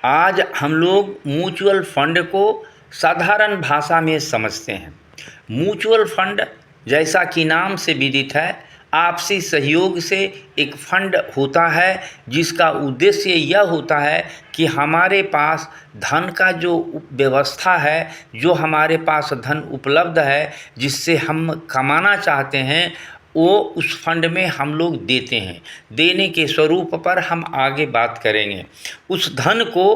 आज हम लोग म्यूचुअल फंड को साधारण भाषा में समझते हैं। म्यूचुअल फंड जैसा कि नाम से विदित है, आपसी सहयोग से एक फंड होता है जिसका उद्देश्य यह होता है कि हमारे पास धन का जो व्यवस्था है, जो हमारे पास धन उपलब्ध है, जिससे हम कमाना चाहते हैं, वो उस फंड में हम लोग देते हैं। देने के स्वरूप पर हम आगे बात करेंगे। उस धन को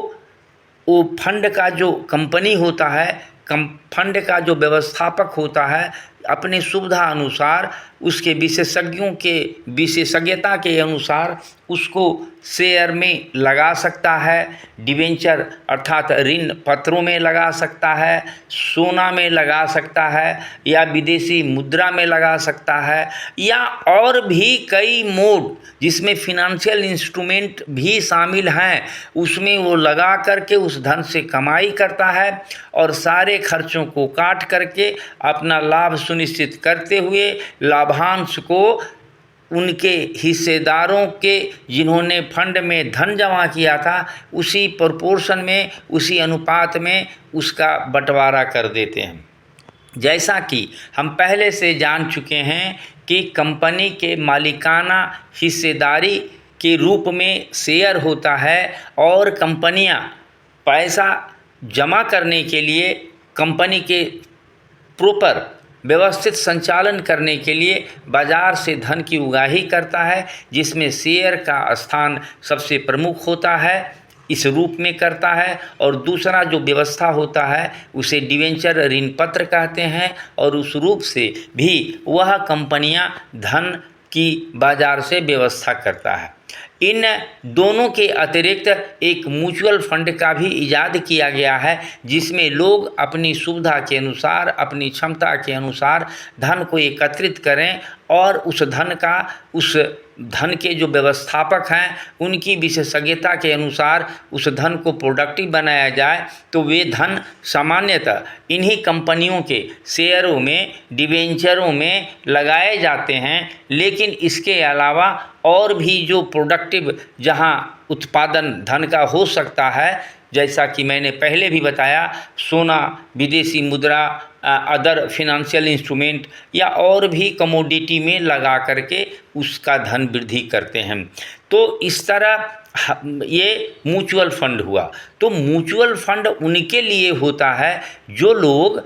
वो फंड का जो कंपनी होता है, फंड का जो व्यवस्थापक होता है, अपने सुविधा अनुसार उसके विशेषज्ञों के विशेषज्ञता के अनुसार उसको शेयर में लगा सकता है, डिवेंचर अर्थात ऋण पत्रों में लगा सकता है, सोना में लगा सकता है, या विदेशी मुद्रा में लगा सकता है, या और भी कई मोड जिसमें फिनंशियल इंस्ट्रूमेंट भी शामिल हैं, उसमें वो लगा करके उस धन से कमाई करता है और सारे खर्चों को काट करके अपना लाभ सुनिश्चित करते हुए लाभांश को उनके हिस्सेदारों के जिन्होंने फंड में धन जमा किया था उसी प्रोपोर्शन में, उसी अनुपात में उसका बंटवारा कर देते हैं। जैसा कि हम पहले से जान चुके हैं कि कंपनी के मालिकाना हिस्सेदारी के रूप में शेयर होता है और कंपनियां पैसा जमा करने के लिए कंपनी के प्रॉपर व्यवस्थित संचालन करने के लिए बाज़ार से धन की उगाही करता है, जिसमें शेयर का स्थान सबसे प्रमुख होता है, इस रूप में करता है। और दूसरा जो व्यवस्था होता है उसे डिवेंचर ऋण पत्र कहते हैं, और उस रूप से भी वह कंपनियां धन की बाज़ार से व्यवस्था करता है। इन दोनों के अतिरिक्त एक म्यूचुअल फंड का भी इजाद किया गया है, जिसमें लोग अपनी सुविधा के अनुसार, अपनी क्षमता के अनुसार धन को एकत्रित करें और उस धन के जो व्यवस्थापक हैं उनकी विशेषज्ञता के अनुसार उस धन को प्रोडक्टिव बनाया जाए। तो वे धन सामान्यतः इन्हीं कंपनियों के शेयरों में, डिवेंचरों में लगाए जाते हैं। लेकिन इसके अलावा और भी जो प्रोडक्टिव जहां उत्पादन धन का हो सकता है, जैसा कि मैंने पहले भी बताया, सोना, विदेशी मुद्रा, अदर फिनंशियल इंस्ट्रूमेंट या और भी कमोडिटी में लगा करके उसका धन वृद्धि करते हैं। तो इस तरह ये म्यूचुअल फंड हुआ। तो म्यूचुअल फंड उनके लिए होता है जो लोग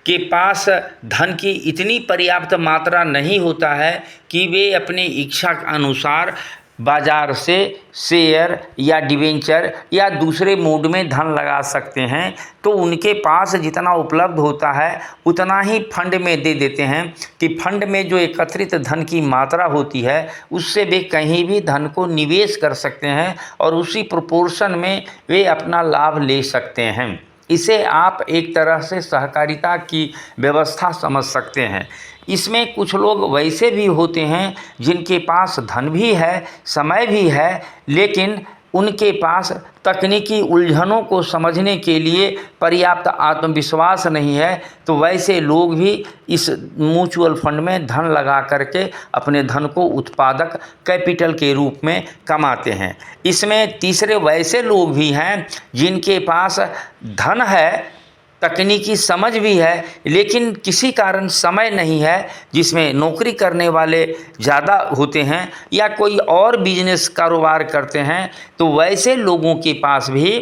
के पास धन की इतनी पर्याप्त मात्रा नहीं होता है कि वे अपनी इच्छा के अनुसार बाज़ार से शेयर या डिवेंचर या दूसरे मोड में धन लगा सकते हैं। तो उनके पास जितना उपलब्ध होता है उतना ही फंड में दे देते हैं कि फंड में जो एकत्रित धन की मात्रा होती है उससे वे कहीं भी धन को निवेश कर सकते हैं और उसी प्रोपोर्शन में वे अपना लाभ ले सकते हैं। इसे आप एक तरह से सहकारिता की व्यवस्था समझ सकते हैं। इसमें कुछ लोग वैसे भी होते हैं जिनके पास धन भी है, समय भी है, लेकिन उनके पास तकनीकी उलझनों को समझने के लिए पर्याप्त आत्मविश्वास नहीं है। तो वैसे लोग भी इस म्यूचुअल फंड में धन लगा करके अपने धन को उत्पादक कैपिटल के रूप में कमाते हैं। इसमें तीसरे वैसे लोग भी हैं जिनके पास धन है, तकनीकी समझ भी है, लेकिन किसी कारण समय नहीं है, जिसमें नौकरी करने वाले ज़्यादा होते हैं या कोई और बिजनेस कारोबार करते हैं। तो वैसे लोगों के पास भी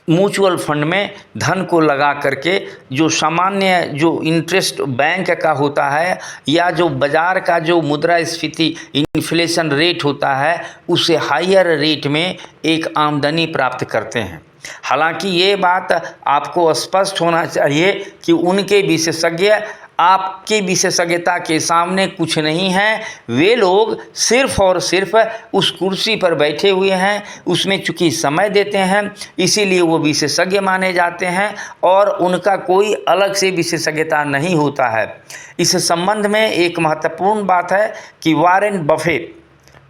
म्यूचुअल फंड में धन को लगा करके जो सामान्य जो इंटरेस्ट बैंक का होता है या जो बाज़ार का जो मुद्रास्फीति इन्फ्लेशन रेट होता है उससे हायर रेट में एक आमदनी प्राप्त करते हैं। हालांकि ये बात आपको स्पष्ट होना चाहिए कि उनके विशेषज्ञ आपकी विशेषज्ञता के सामने कुछ नहीं है। वे लोग सिर्फ और सिर्फ उस कुर्सी पर बैठे हुए हैं, उसमें चूंकि समय देते हैं इसीलिए वो विशेषज्ञ माने जाते हैं और उनका कोई अलग से विशेषज्ञता नहीं होता है। इस संबंध में एक महत्वपूर्ण बात है कि वॉरेन बफेट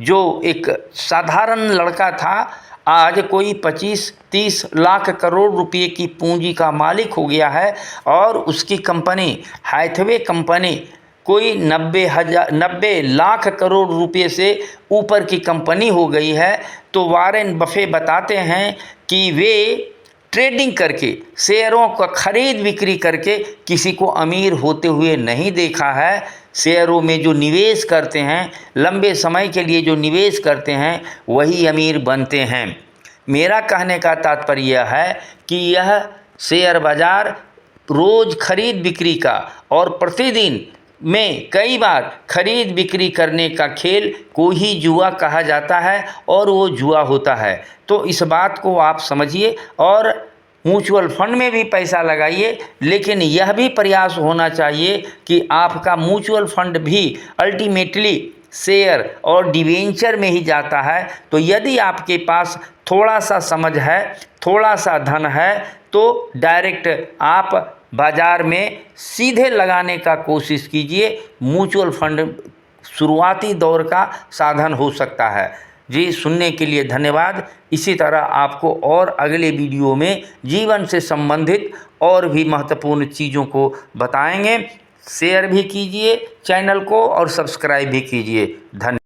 जो एक साधारण लड़का था, आज कोई 25-30 लाख करोड़ रुपए की पूंजी का मालिक हो गया है और उसकी कंपनी हैथवे कंपनी कोई 90 लाख करोड़ रुपए से ऊपर की कंपनी हो गई है, तो वॉरेन बफे बताते हैं कि वे ट्रेडिंग करके, शेयरों का खरीद बिक्री करके किसी को अमीर होते हुए नहीं देखा है। शेयरों में जो निवेश करते हैं, लंबे समय के लिए जो निवेश करते हैं, वही अमीर बनते हैं। मेरा कहने का तात्पर्य यह है कि यह शेयर बाज़ार रोज़ खरीद बिक्री का और प्रतिदिन में कई बार खरीद बिक्री करने का खेल को ही जुआ कहा जाता है और वो जुआ होता है। तो इस बात को आप समझिए और म्यूचुअल फंड में भी पैसा लगाइए, लेकिन यह भी प्रयास होना चाहिए कि आपका म्यूचुअल फंड भी अल्टीमेटली शेयर और डिवेंचर में ही जाता है। तो यदि आपके पास थोड़ा सा समझ है, थोड़ा सा धन है, तो डायरेक्ट आप बाज़ार में सीधे लगाने का कोशिश कीजिए। म्यूचुअल फंड शुरुआती दौर का साधन हो सकता है। जी, सुनने के लिए धन्यवाद। इसी तरह आपको और अगले वीडियो में जीवन से संबंधित और भी महत्वपूर्ण चीज़ों को बताएंगे। शेयर भी कीजिए चैनल को और सब्सक्राइब भी कीजिए। धन्यवाद।